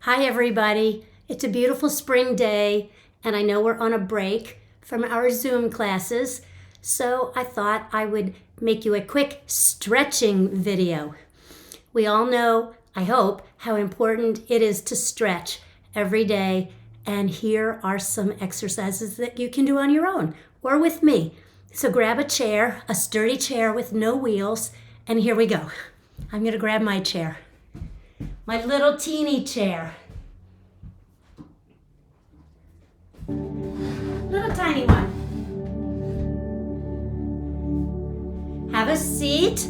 Hi, everybody. It's a beautiful spring day, and I know we're on a break from our Zoom classes, so I thought I would make you a quick stretching video. We all know, I hope, how important it is to stretch every day, and here are some exercises that you can do on your own or with me. So grab a chair, a sturdy chair with no wheels, and here we go. I'm going to grab my chair. My little teeny chair. Little tiny one. Have a seat.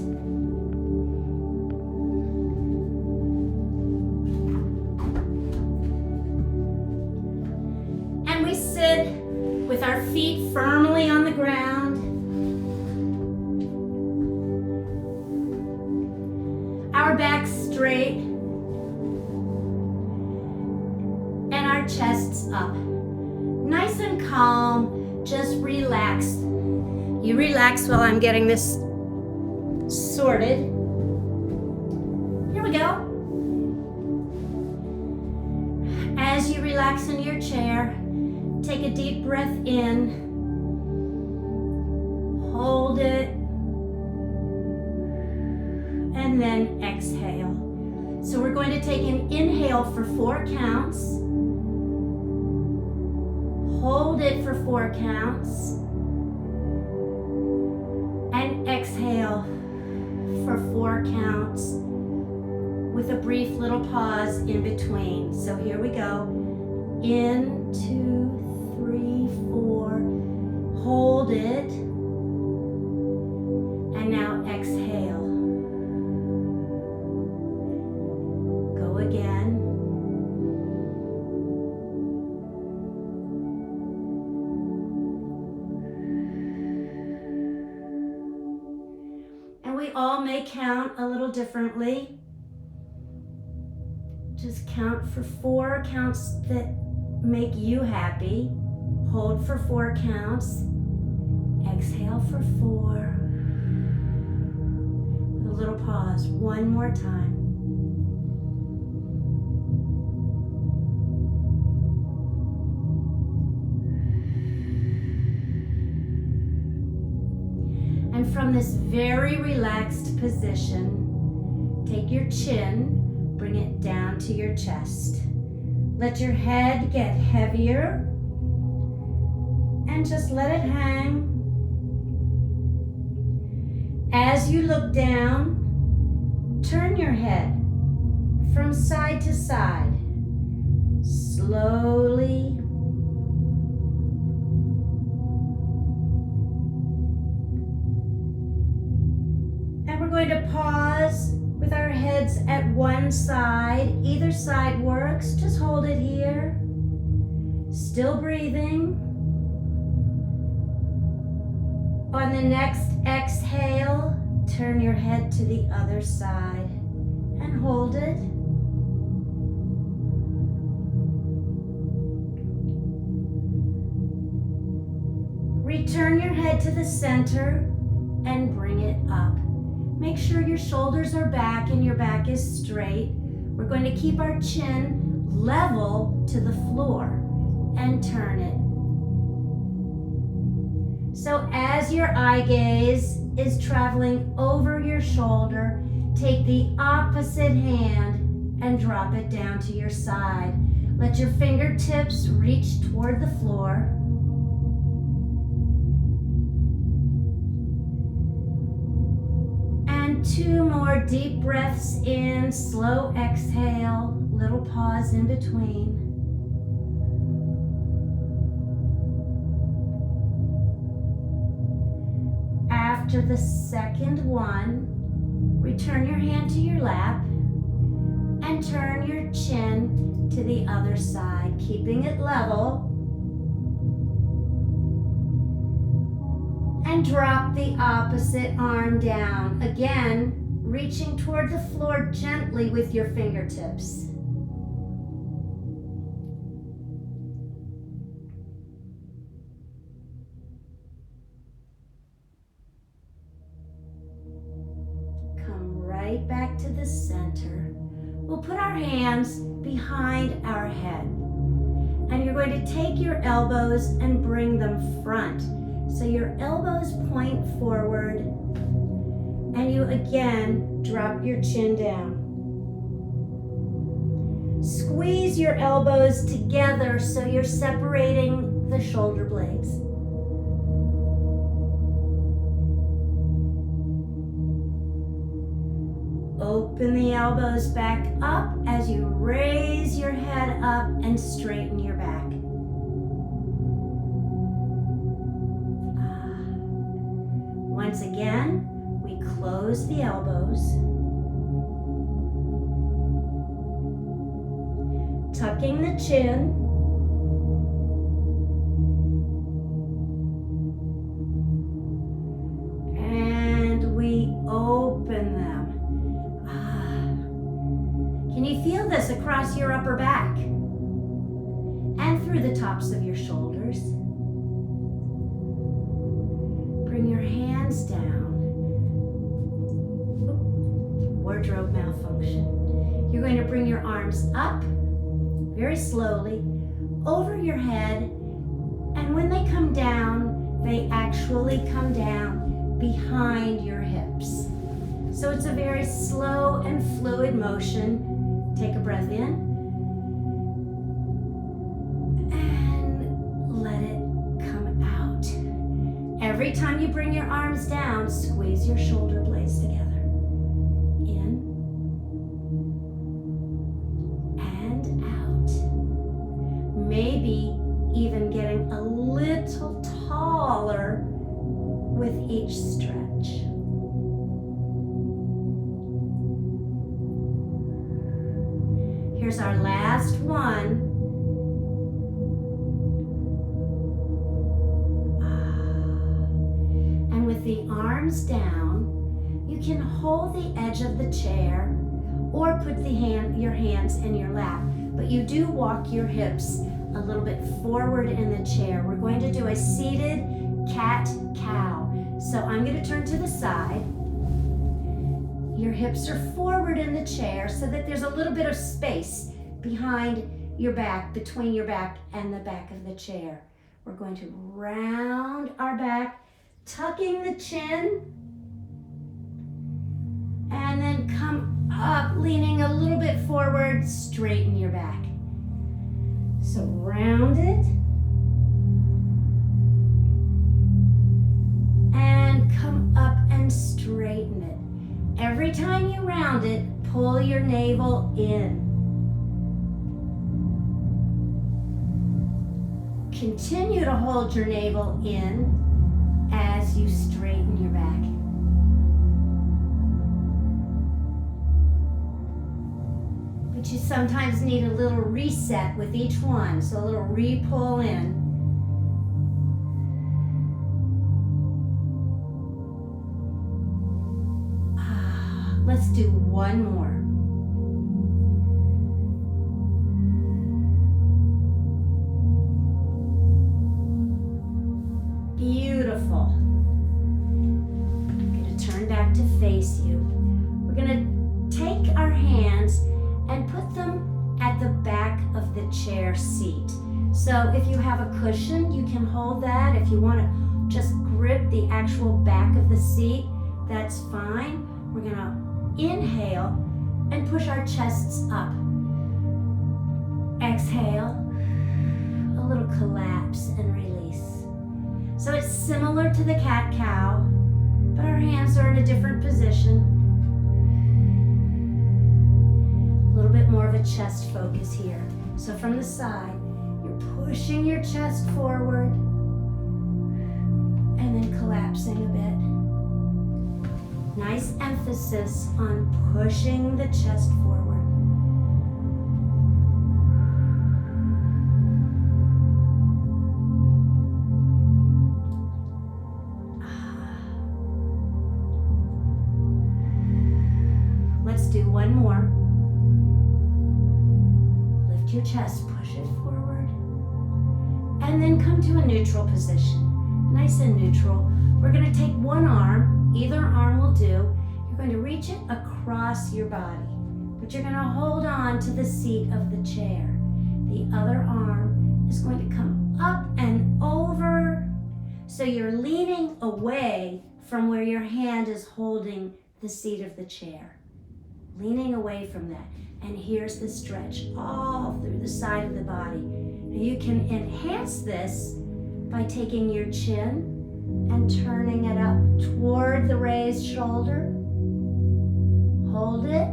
And we sit with our feet firmly on the ground. Our backs straight. And our chests up. Nice and calm, just relax. You relax while I'm getting this sorted. Here we go. As you relax in your chair, take a deep breath in. Hold it. And then exhale. So we're going to take an inhale for 4 counts. Hold it for 4 counts. And exhale for 4 counts with a brief little pause in between. So here we go. In, 2, 3, 4. Hold it. And now exhale. Go again. We all may count a little differently. Just count for 4 counts that make you happy. Hold for 4 counts. Exhale for 4. With a little pause. One more time. And from this very relaxed position, take your chin, bring it down to your chest. Let your head get heavier and just let it hang. As you look down, turn your head from side to side, slowly. We're going to pause with our heads at one side. Either side works. Just hold it here. Still breathing. On the next exhale, turn your head to the other side and hold it. Return your head to the center and bring it up. Make sure your shoulders are back and your back is straight. We're going to keep our chin level to the floor and turn it. So as your eye gaze is traveling over your shoulder, take the opposite hand and drop it down to your side. Let your fingertips reach toward the floor. And 2 more deep breaths in, slow exhale, little pause in between. After the second one, return your hand to your lap and turn your chin to the other side, keeping it level. And drop the opposite arm down. Again, reaching toward the floor gently with your fingertips. Come right back to the center. we'll put our hands behind our head. And you're going to take your elbows and bring them front. So your elbows point forward, and you again drop your chin down. Squeeze your elbows together so you're separating the shoulder blades. Open the elbows back up as you raise your head up and straighten your back. Once again, we close the elbows. Tucking the chin. And we open them. Can you feel this across your upper back and through the tops of your shoulders? Bring your hands down. Wardrobe malfunction. You're going to bring your arms up very slowly over your head, and when they come down, they actually come down behind your hips. So it's a very slow and fluid motion. Take a breath in and let it come out. Every time you bring your arms down, squeeze your shoulder blades together. In and out. Maybe even getting a little taller with each stretch. Here's our last one. And with the arms down, you can hold the edge of the chair or put your hands in your lap, but you do walk your hips a little bit forward in the chair. We're going to do a seated cat-cow. So I'm going to turn to the side. Your hips are forward in the chair so that there's a little bit of space behind your back, between your back and the back of the chair. We're going to round our back, tucking the chin, and then come up, leaning a little bit forward, straighten your back. So round it, and come up and straighten it. Every time you round it, pull your navel in. Continue to hold your navel in as you straighten your back. But you sometimes need a little reset with each one, so a little re-pull in. Let's do one more. Beautiful. I'm going to turn back to face you. We're going to take our hands and put them at the back of the chair seat. So if you have a cushion, you can hold that. If you want to just grip the actual back of the seat, that's fine. We're going to inhale and push our chests up. Exhale, a little collapse and release. So it's similar to the cat-cow, but our hands are in a different position. A little bit more of a chest focus here. So from the side, you're pushing your chest forward and then collapsing a bit. Nice emphasis on pushing the chest forward. Let's do one more. Lift your chest, push it forward, and then come to a neutral position. Nice and neutral. We're going to take one arm. Either arm will do. You're going to reach it across your body. but you're going to hold on to the seat of the chair. The other arm is going to come up and over. So you're leaning away from where your hand is holding the seat of the chair. Leaning away from that. And here's the stretch all through the side of the body. Now you can enhance this by taking your chin and turning it up toward the raised shoulder. Hold it.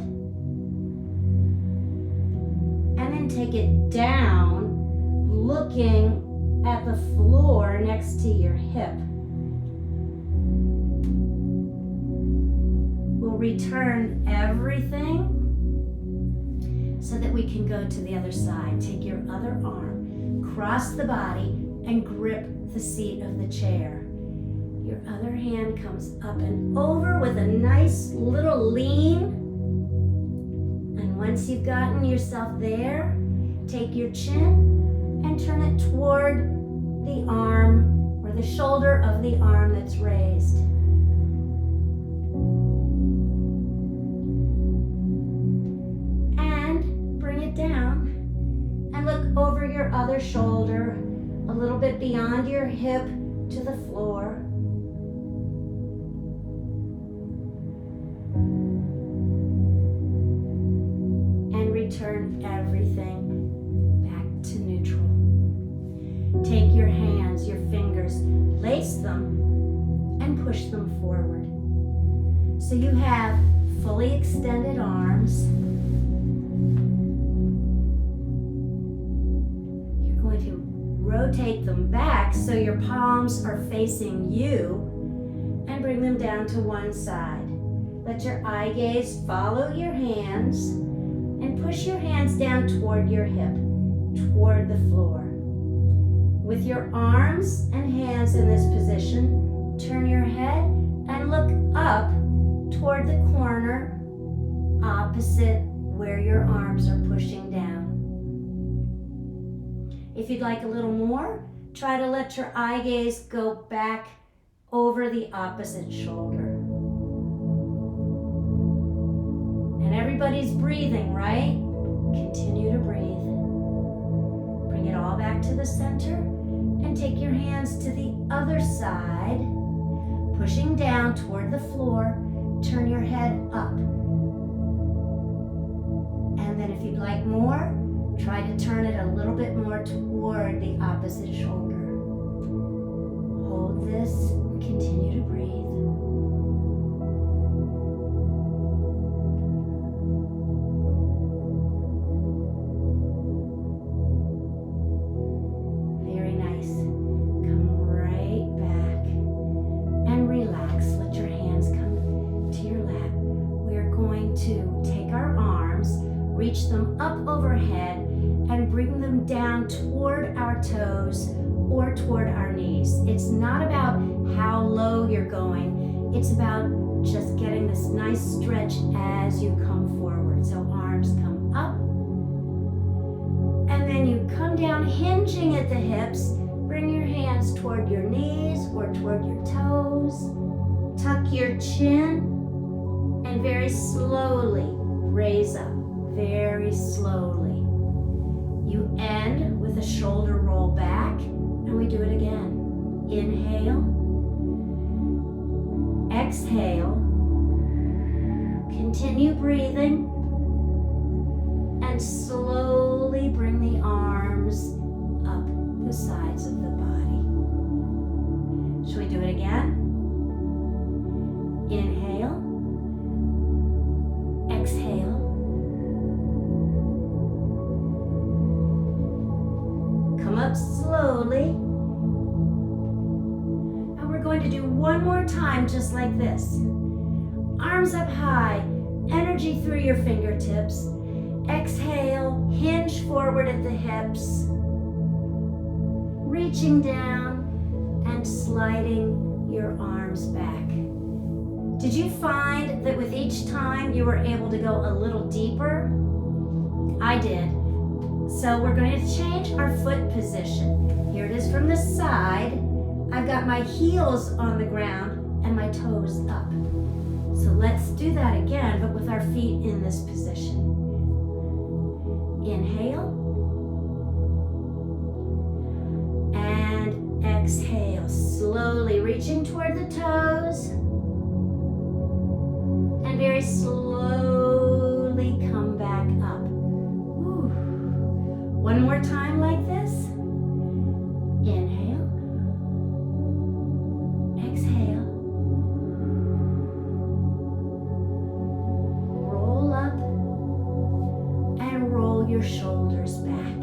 And then take it down, looking at the floor next to your hip. We'll return everything so that we can go to the other side. Take your other arm, cross the body, and grip the seat of the chair. Your other hand comes up and over with a nice little lean. And once you've gotten yourself there, take your chin and turn it toward the arm or the shoulder of the arm that's raised. And bring it down and look over your other shoulder, a little bit beyond your hip to the floor. And return everything back to neutral. Take your hands, your fingers, lace them, and push them forward. So you have fully extended arms. You're going to rotate them back so your palms are facing you and bring them down to one side. Let your eye gaze follow your hands and push your hands down toward your hip, toward the floor. With your arms and hands in this position, turn your head and look up toward the corner opposite where your arms are pushing down. If you'd like a little more, try to let your eye gaze go back over the opposite shoulder. And everybody's breathing, right? Continue to breathe. Bring it all back to the center and take your hands to the other side, pushing down toward the floor. Turn your head up. And then if you'd like more, try to turn it a little bit more toward the opposite shoulder. Hold this, continue to breathe. Very nice. Come right back and relax. Let your hands come to your lap. We're going to take our arms, reach them up overhead, and bring them down toward our toes or toward our knees. It's not about how low you're going. It's about just getting this nice stretch as you come forward. So arms come up, and then you come down, hinging at the hips. Bring your hands toward your knees or toward your toes. Tuck your chin, and very slowly raise up, very slowly. You end with a shoulder roll back, and we do it again. Inhale, exhale, continue breathing, and slowly bring the arms up the sides of the body. Shall we do it again? Inhale, exhale, come up slowly, and we're going to do one more time just like this. Arms up high, energy through your fingertips. Exhale, hinge forward at the hips, reaching down and sliding your arms back. Did you find that with each time you were able to go a little deeper? I did. So we're going to change our foot position. Here it is from the side. I've got my heels on the ground and my toes up. So let's do that again, but with our feet in this position. Inhale. And exhale. Slowly reaching toward the toes. And very slowly come back up. Woo. One more time like this. Inhale. Exhale. Roll up and roll your shoulders back.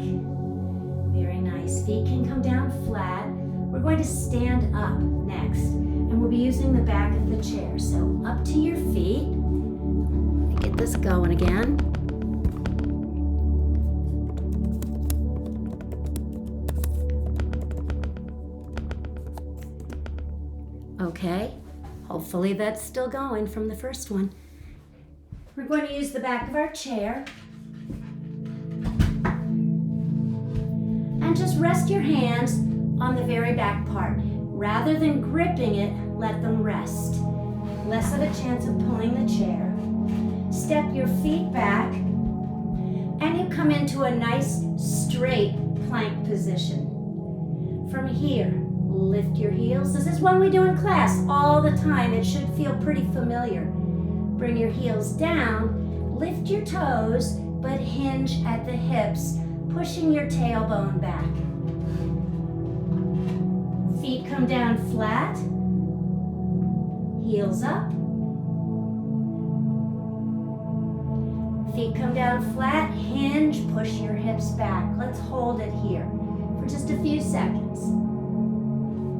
Very nice. Feet can come down flat. We're going to stand up next, and we'll be using the back of the chair. So up to your feet. Let me get this going again. Okay, hopefully that's still going from the first one. We're going to use the back of our chair. And just rest your hands on the very back part. Rather than gripping it, let them rest. Less of a chance of pulling the chair. Step your feet back, and you come into a nice straight plank position. From here, lift your heels. This is one we do in class all the time. It should feel pretty familiar. Bring your heels down, lift your toes, but hinge at the hips, pushing your tailbone back. Feet come down flat, heels up. Feet come down flat, hinge, push your hips back. Let's hold it here for just a few seconds.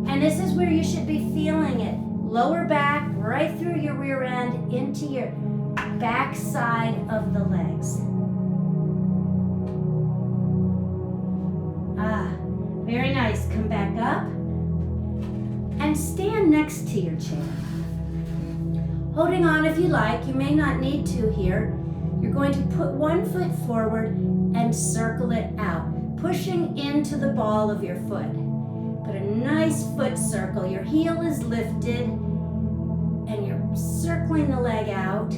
And this is where you should be feeling it. Lower back, right through your rear end, into your back side of the legs. Very nice. Come back up and stand next to your chair. Holding on if you like. You may not need to here. You're going to put one foot forward and circle it out, pushing into the ball of your foot. Put a nice foot circle. Your heel is lifted and you're circling the leg out.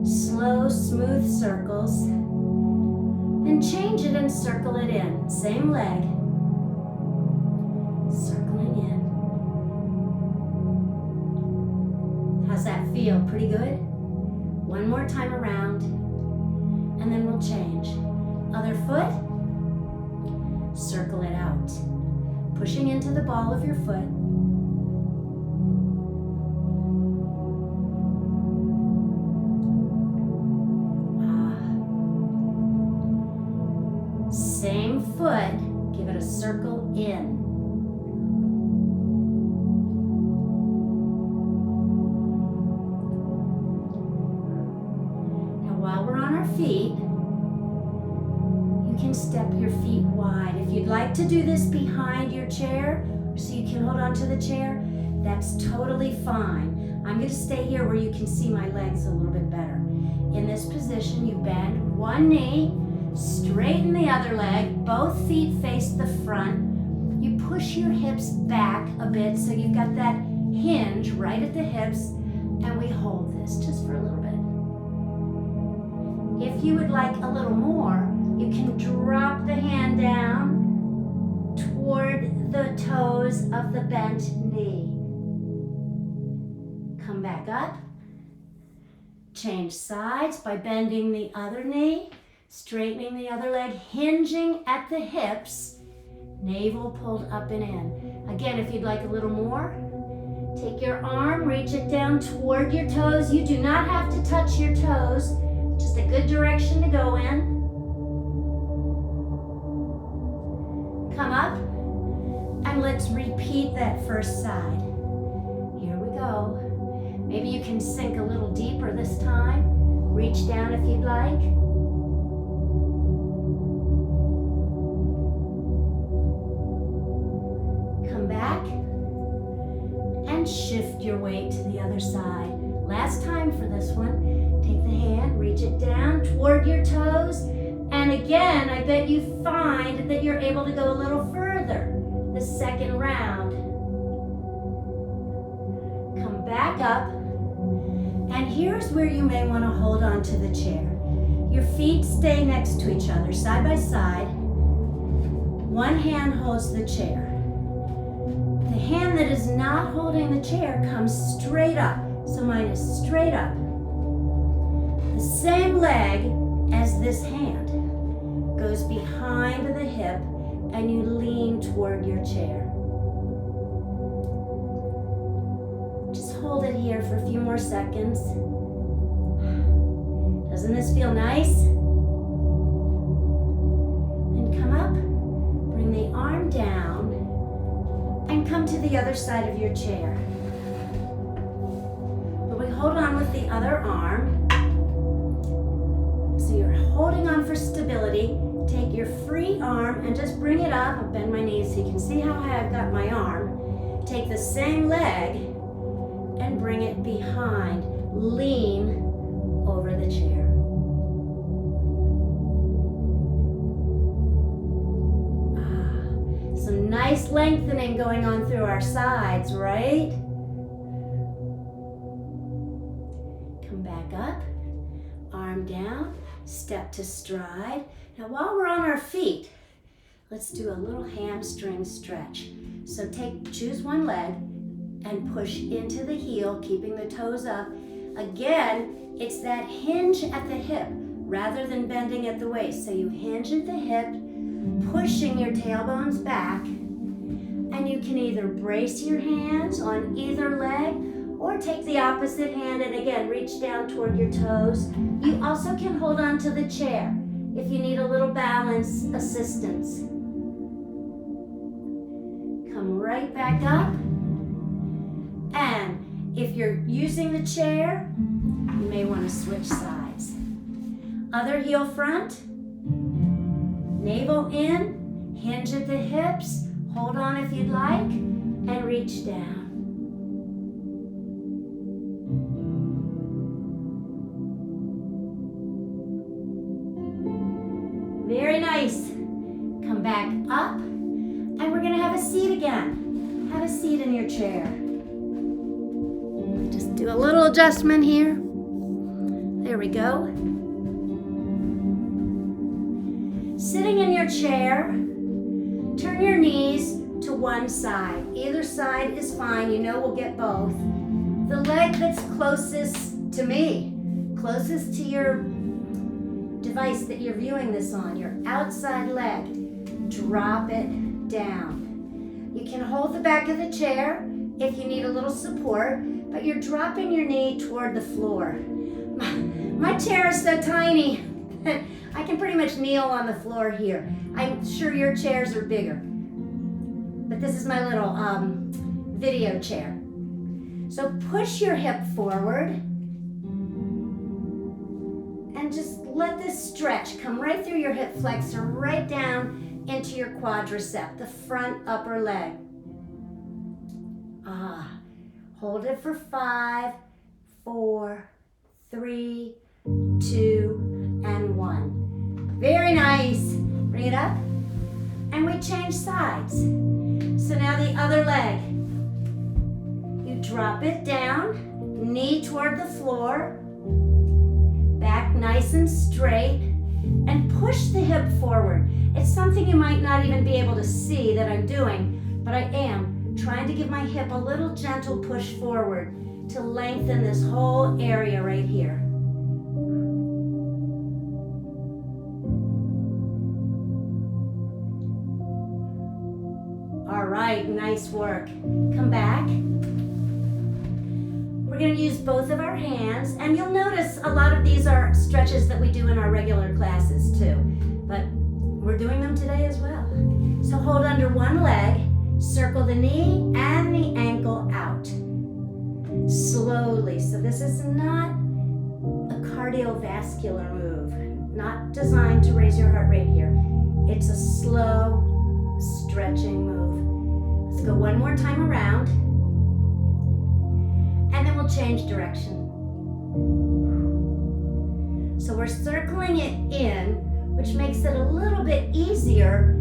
Slow, smooth circles. Then change it and circle it in. Same leg. Circling in. How's that feel? Pretty good? One more time around, and then we'll change. Other foot. Circle it out. Pushing into the ball of your foot. Same foot, give it a circle in. Now while we're on our feet, you can step your feet wide. If you'd like to do this behind your chair, so you can hold on to the chair, that's totally fine. I'm going to stay here where you can see my legs a little bit better. In this position, you bend one knee, straighten the other leg, both feet face the front. You push your hips back a bit so you've got that hinge right at the hips, and we hold this just for a little bit. If you would like a little more, you can drop the hand down toward the toes of the bent knee. Come back up. Change sides by bending the other knee, straightening the other leg, hinging at the hips, navel pulled up and in. Again, if you'd like a little more, take your arm, reach it down toward your toes. You do not have to touch your toes, just a good direction to go in. Come up, and let's repeat that first side. Here we go. Maybe you can sink a little deeper this time. Reach down if you'd like. Come back and shift your weight to the other side. Last time for this one. Take the hand, reach it down toward your toes. And again, I bet you find that you're able to go a little further the second round. Come back up. And here's where you may want to hold on to the chair. Your feet stay next to each other, side by side. One hand holds the chair. The hand that is not holding the chair comes straight up. So mine is straight up. The same leg as this hand goes behind the hip and you lean toward your chair. Just hold it here for a few more seconds. Doesn't this feel nice? Then come up, bring the arm down, and come to the other side of your chair. But we hold on with the other arm. So you're holding on for stability. Take your free arm and just bring it up. I'll bend my knees so you can see how high I've got my arm. Take the same leg and bring it behind. Lean over the chair. Some nice lengthening going on through our sides, right? Come back up, arm down, step to stride. Now while we're on our feet, let's do a little hamstring stretch. So choose one leg and push into the heel, keeping the toes up. Again, it's that hinge at the hip rather than bending at the waist. So you hinge at the hip, pushing your tailbones back, and you can either brace your hands on either leg or take the opposite hand and again reach down toward your toes. You also can hold on to the chair if you need a little balance assistance. Come right back up, and if you're using the chair, you may want to switch sides. Other heel front. Navel in, hinge at the hips, hold on if you'd like, and reach down. Very nice. Come back up, and we're going to have a seat again. Have a seat in your chair. Just do a little adjustment here. There we go. Sitting in your chair, turn your knees to one side. Either side is fine, you know we'll get both. The leg that's closest to me, closest to your device that you're viewing this on, your outside leg, drop it down. You can hold the back of the chair if you need a little support, but you're dropping your knee toward the floor. My chair is so tiny. I can pretty much kneel on the floor here. I'm sure your chairs are bigger. But this is my little video chair. So push your hip forward and just let this stretch come right through your hip flexor, right down into your quadricep, the front upper leg. Hold it for 5, 4, 3, 2, and 1. Very nice. Bring it up. And we change sides. So now the other leg. You drop it down, knee toward the floor, back nice and straight, and push the hip forward. It's something you might not even be able to see that I'm doing, but I am trying to give my hip a little gentle push forward to lengthen this whole area right here. All right, nice work. Come back. We're going to use both of our hands, and you'll notice a lot of these are stretches that we do in our regular classes too, but we're doing them today as well. So hold under one leg, circle the knee and the ankle out. Slowly. So this is not a cardiovascular move, not designed to raise your heart rate here. It's a slow stretching move. Let's go one more time around, and then we'll change direction. So we're circling it in, which makes it a little bit easier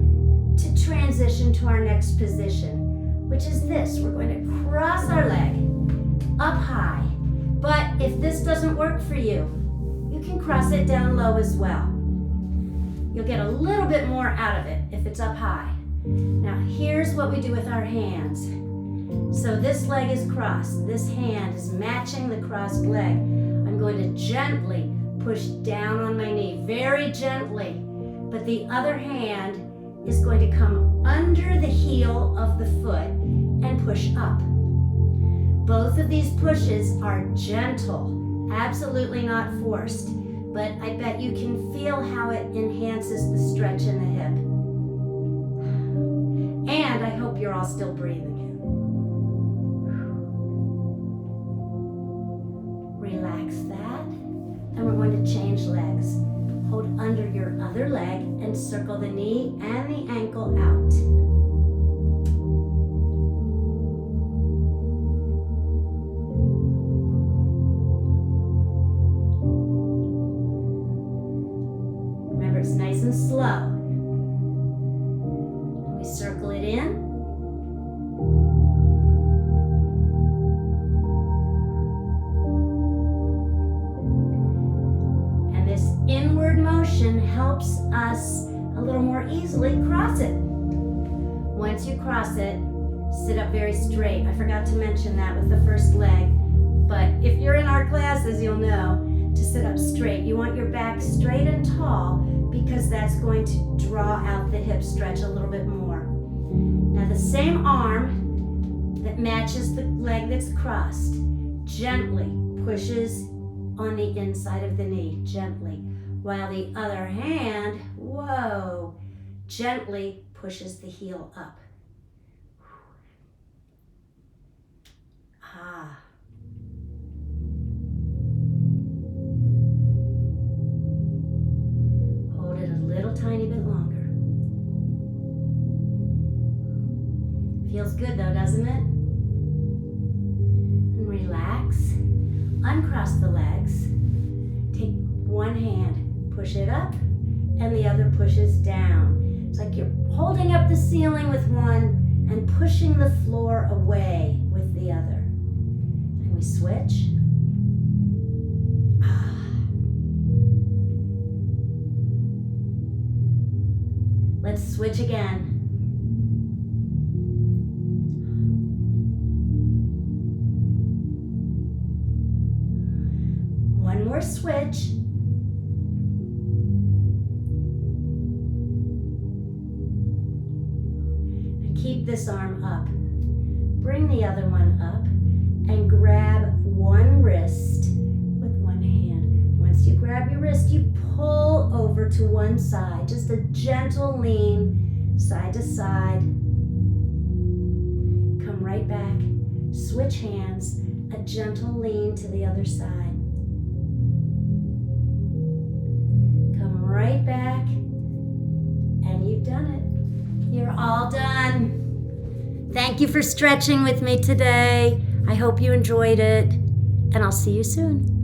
to transition to our next position, which is this. We're going to cross our leg up high. But if this doesn't work for you, you You can cross it down low as well. You'll get a little bit more out of it if it's up high. Now here's what we do with our hands. So this leg is crossed. This hand is matching the crossed leg. I'm going to gently push down on my knee, very gently, but the other hand is going to come under the heel of the foot and push up. Both of these pushes are gentle, absolutely not forced, but I bet you can feel how it enhances the stretch in the hip. And I hope you're all still breathing. Relax that, and we're going to change legs. Hold under your other leg and circle the knee and the ankle out. Remember, it's nice and slow. We circle it in. Inward motion helps us a little more easily cross it. Once you cross it, sit up very straight. I forgot to mention that with the first leg, but if you're in our classes, you'll know to sit up straight. You want your back straight and tall because that's going to draw out the hip stretch a little bit more. Now the same arm that matches the leg that's crossed gently pushes on the inside of the knee, gently, while the other hand, whoa, gently pushes the heel up. Ah. Hold it a little tiny bit longer. Feels good though, doesn't it? And relax. Uncross the legs. Take one hand, push it up, and the other pushes down. It's like you're holding up the ceiling with one and pushing the floor away with the other. And we switch. Let's switch again. One more switch. And keep this arm up. Bring the other one up and grab one wrist with one hand. Once you grab your wrist, you pull over to one side. Just a gentle lean side to side. Come right back. Switch hands. A gentle lean to the other side. Right back, and you've done it. You're all done. Thank you for stretching with me today. I hope you enjoyed it, and I'll see you soon.